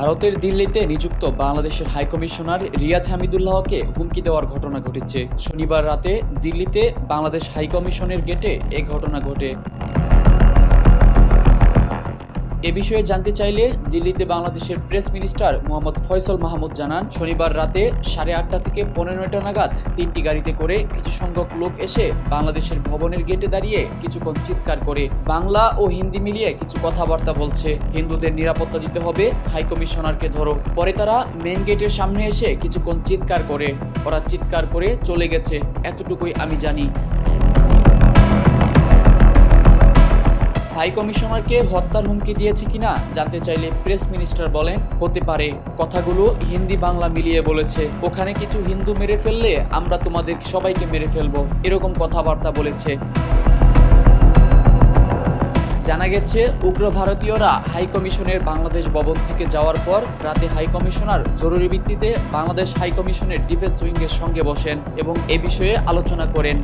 ভারতের দিল্লিতে নিযুক্ত বাংলাদেশের হাইকমিশনার রিয়াজ হামিদুল্লাহকে হুমকি দেওয়ার ঘটনা ঘটেছে। শনিবার রাতে দিল্লিতে বাংলাদেশ হাইকমিশনের গেটে এ ঘটনা ঘটে। এ বিষয়ে জানতে চাইলে দিল্লিতে বাংলাদেশের প্রেস মিনিস্টার মোহাম্মদ ফয়সল মাহমুদ জানান, শনিবার রাতে 8:30 থেকে 15:30 নাগাদ 3টি গাড়িতে করে কিছু সংখ্যক লোক এসে বাংলাদেশের ভবনের গেটে দাঁড়িয়ে কিছুক্ষণ চিৎকার করে বাংলা ও হিন্দি মিলিয়ে কিছু কথাবার্তা বলছে। হিন্দুদের নিরাপত্তা দিতে হবে, হাইকমিশনারকে ধরো। পরে তারা মেইন গেটের সামনে এসে কিছুক্ষণ চিৎকার করে। ওরা চিৎকার করে চলে গেছে, এতটুকুই আমি জানি। হাইকমিশনারকে হত্যার হুমকি দিয়েছে কিনা জানতে চাইলে প্রেস মিনিস্টার বলেন, হতে পারে। কথাগুলো হিন্দি বাংলা মিলিয়ে বলেছে। ওখানে কিছু হিন্দু মেরে ফেললে আমরা তোমাদের সবাইকে মেরে ফেলবো, এরকম কথাবার্তা বলেছে। জানা গেছে, উগ্র ভারতীয়রা হাইকমিশনের বাংলাদেশ ভবন থেকে যাওয়ার পর রাতে হাইকমিশনার জরুরি ভিত্তিতে বাংলাদেশ হাইকমিশনের ডিফেন্স উইংয়ের সঙ্গে বসেন এবং এ বিষয়ে আলোচনা করেন।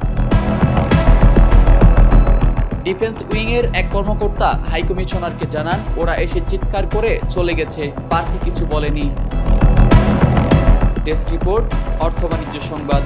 ডিফেন্স উইংয়ের এক কর্মকর্তা হাইকমিশনারকে জানান, ওরা এসে চিৎকার করে চলে গেছে, প্রার্থী কিছু বলেনি। ডেস্ক রিপোর্ট, অর্থ বাণিজ্য সংবাদ।